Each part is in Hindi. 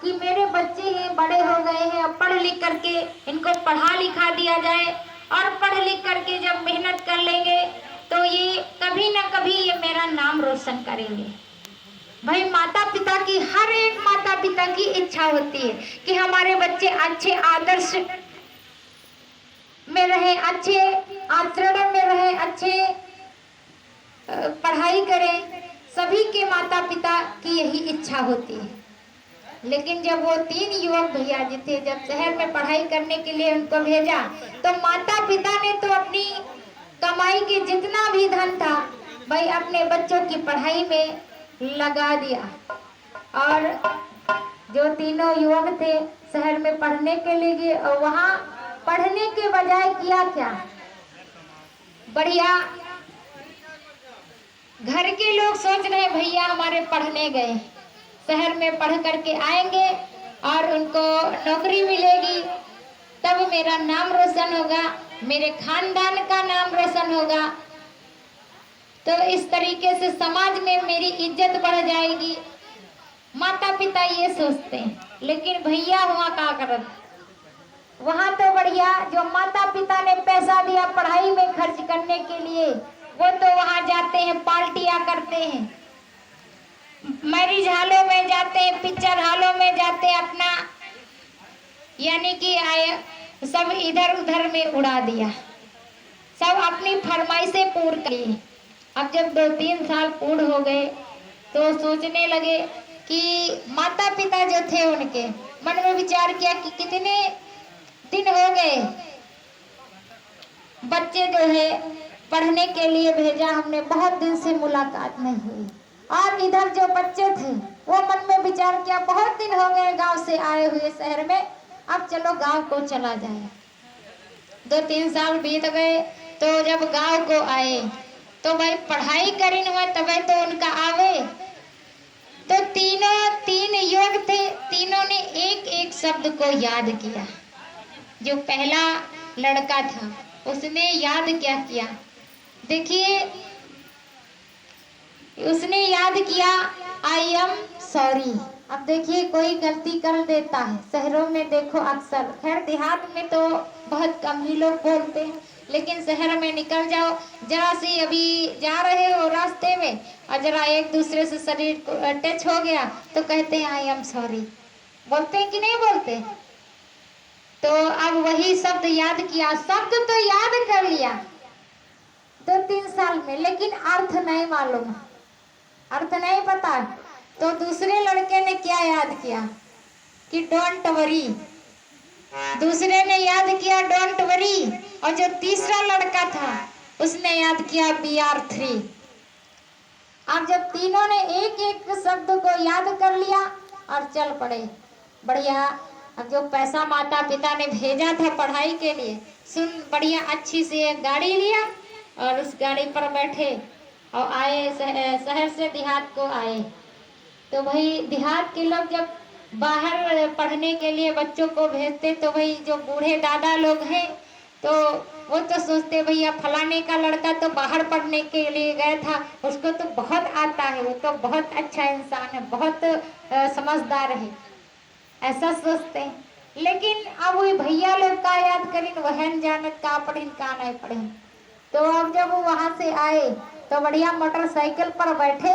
कि मेरे बच्चे हैं, बड़े हो गए हैं, अब पढ़ लिख करके इनको पढ़ा लिखा दिया जाए, और पढ़ लिख करके जब मेहनत कर लेंगे तो ये कभी ना कभी ये मेरा नाम रोशन करेंगे। भाई माता पिता की, हर एक माता पिता की इच्छा होती है कि हमारे बच्चे अच्छे आदर्श में रहे, अच्छे आचरण में रहे, अच्छे पढ़ाई करें। सभी के माता पिता की यही इच्छा होती है। लेकिन जब वो 3 युवक भैया जी थे, जब शहर में पढ़ाई करने के लिए उनको भेजा, तो माता पिता ने तो अपनी कमाई के जितना भी धन था भाई अपने बच्चों की पढ़ाई में लगा दिया। और जो तीनों युवक थे शहर में पढ़ने के लिए गए, और वहाँ पढ़ने के बजाय किया क्या, बढ़िया घर के लोग सोच रहे भैया हमारे पढ़ने गए, शहर में पढ़ करके आएंगे और उनको नौकरी मिलेगी, तब मेरा नाम रोशन होगा, मेरे खानदान का नाम रोशन होगा, तो इस तरीके से समाज में मेरी इज्जत बढ़ जाएगी। माता पिता ये सोचते हैं। लेकिन भैया वहाँ क्या करत, वहाँ तो बढ़िया जो माता पिता ने पैसा दिया पढ़ाई में खर्च करने के लिए, वो तो वहाँ जाते हैं, पार्टियां करते हैं, मैरिज हॉलों में जाते हैं, पिक्चर हॉलों में जाते हैं, अपना यानी कि आए सब इधर उधर में उड़ा दिया, सब अपनी फरमाइशें पूर्ण की। अब जब 2-3 साल पूर्ण हो गए तो सोचने लगे कि माता पिता जो थे उनके मन में विचार किया कि कितने दिन हो गए बच्चे जो है पढ़ने के लिए भेजा हमने, बहुत दिन से मुलाकात नहीं हुई। और इधर जो बच्चे थे वो मन में विचार किया बहुत दिन हो गए गांव से आए हुए शहर में, अब चलो गांव को चला जाए। 2-3 साल बीत गए, तो जब गांव को आए तो भाई पढ़ाई करीन हुआ तब तो उनका आवे, तो तीनों 3 युवक थे, तीनों ने एक एक शब्द को याद किया। जो पहला लड़का था उसने याद क्या किया, देखिए उसने याद किया आई एम सॉरी। अब देखिए कोई गलती कर देता है, शहरों में देखो अक्सर, खैर देहात में तो बहुत कम ही लोग बोलते हैं, लेकिन शहर में निकल जाओ, जरा सी अभी जा रहे हो रास्ते में और जरा एक दूसरे से शरीर टच हो गया तो कहते हैं आई एम सॉरी, बोलते हैं कि नहीं बोलते। तो अब वही शब्द याद किया, शब्द तो याद कर लिया 2-3 साल में, लेकिन अर्थ नहीं मालूम, अर्थ नहीं पता। तो दूसरे लड़के ने क्या याद किया कि डोंट वरी, दूसरे ने याद किया डोंट वरी, और जो तीसरा लड़का था उसने याद किया BR3। अब जब तीनों ने एक एक शब्द को याद कर लिया और चल पड़े, बढ़िया। अब जो पैसा माता पिता ने भेजा था पढ़ाई के लिए, सुन बढ़िया अच्छी से एक गाड़ी लिया और उस गाड़ी पर बैठे और आए, शहर से देहात को आए। तो भाई देहात के लोग जब बाहर पढ़ने के लिए बच्चों को भेजते तो भाई जो बूढ़े दादा लोग हैं तो वो तो सोचते भैया फलाने का लड़का तो बाहर पढ़ने के लिए गया था, उसको तो बहुत आता है, वो तो बहुत अच्छा इंसान है, बहुत समझदार है, ऐसा सोचते हैं। लेकिन अब वही भैया लोग का याद करें, वहन जानत का पढ़िन का नहीं पढ़िन। तो अब जब वो वहां से आए तो बढ़िया मोटरसाइकिल पर बैठे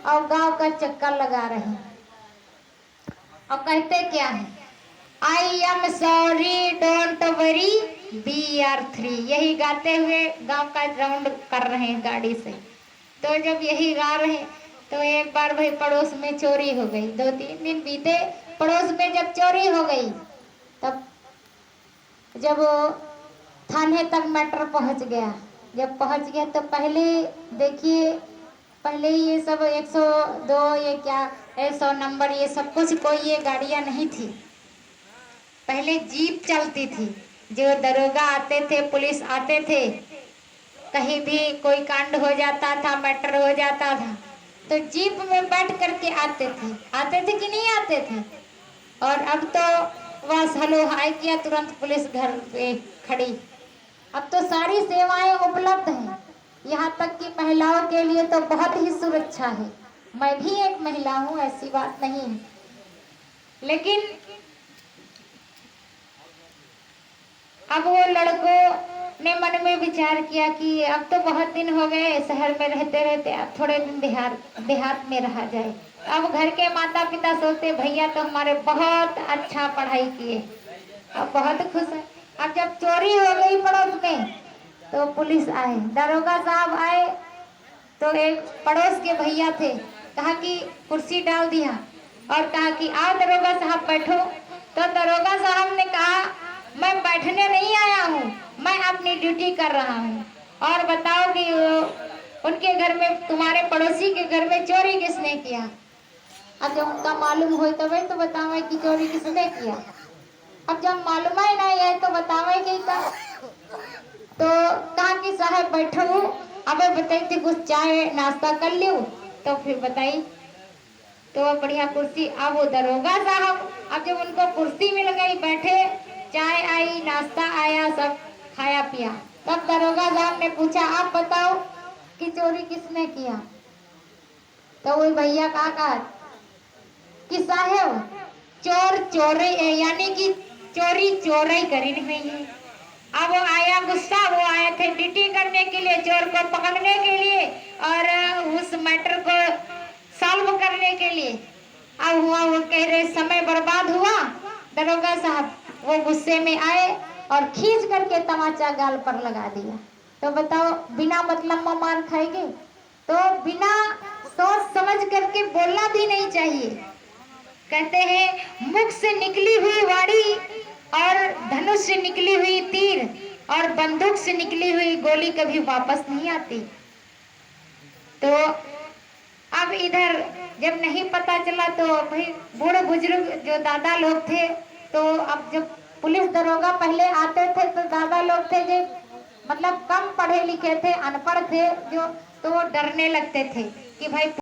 और गांव का चक्कर लगा रहे हैं और कहते क्या है, I am sorry don't worry BR3, यही गाते हुए गांव का राउंड कर रहे हैं गाड़ी से। तो जब यही गा रहे तो एक बार भाई पड़ोस में चोरी हो गई, 2-3 दिन बीते, पड़ोस में जब चोरी हो गई तब जब थाने तक मैटर पहुंच गया, जब पहुंच गया तो पहले देखिए, पहले ये सब 102 ये क्या 100 नंबर ये सब कुछ कोई ये गाड़ियां नहीं थी, पहले जीप चलती थी, जो दरोगा आते थे, पुलिस आते थे, कहीं भी कोई कांड हो जाता था, मैटर हो जाता था तो जीप में बैठ करके आते थे कि नहीं आते थे। और अब तो बस हेलो हाय किया तुरंत पुलिस घर पे खड़ी। अब तो सारी सेवाएं उपलब्ध हैं, यहाँ तक कि महिलाओं के लिए तो बहुत ही सुरक्षा है। मैं भी एक महिला हूँ, ऐसी बात नहीं है, लेकिन अब वो लड़कों ने मन में विचार किया कि अब तो बहुत दिन हो गए शहर में रहते रहते, अब थोड़े दिन देहात में रहा जाए। अब घर के माता पिता सोचते भैया तो हमारे बहुत अच्छा पढ़ाई किए, अब बहुत खुश है। अब जब चोरी हो गई पड़ोस में तो पुलिस आए, दरोगा साहब आए, तो एक पड़ोस के भैया थे, कहा कि कुर्सी डाल दिया और कहा कि आओ दरोगा साहब बैठो। तो दरोगा साहब ने कहा मैं बैठने नहीं आया हूँ, मैं अपनी ड्यूटी कर रहा हूँ, और बताओ कि उनके घर में, तुम्हारे पड़ोसी के घर में चोरी किसने किया। अब जब उनका मालूम हो तभी तो बतावे कि चोरी किसने किया। अब जब मालूम ही नहीं है तो बतावे कि का। तो कहा कि साहब बैठो, अब बताई थी कुछ चाय नाश्ता कर लियो तो फिर बताई। तो बढ़िया कुर्सी, अब वो दरोगा साहब, अब जब उनको कुर्सी मिल गई, बैठे, चाय आई, नाश्ता आया, सब खाया पिया, तब दरोगा साहब ने पूछा आप बताओ कि चोरी किसने किया। तो वो भैया कहा कि साहब चोर चोरी यानी कि चोरी चोरी करी नहीं है। अब वो आया गुस्सा, वो आए थे ड्यूटी करने के लिए, चोर को पकड़ने के लिए और उस मैटर को सॉल्व करने के लिए। अब हुआ वो कह रहे समय बर्बाद हुआ। दरोगा साहब वो गुस्से में आए और खींच करके तमाचा गाल पर लगा दिया। तो बताओ बिना मतलब में मार खाएंगे, तो बिना सोच समझ करके बोलना भी नहीं चाहिए। कहते हैं मुख से निकली हुई वाणी और धनुष से निकली हुई तीर और बंदूक से निकली हुई गोली कभी वापस नहीं आती। तो अब इधर जब नहीं पता चला तो भाई बूढ़े बुजुर्ग जो दादा लोग थे, तो अब जब पुलिस दरोगा पहले आते थे तो दादा लोग थे जो मतलब कम पढ़े लिखे थे, अनपढ़ थे जो, तो वो डरने लगते थे कि भाई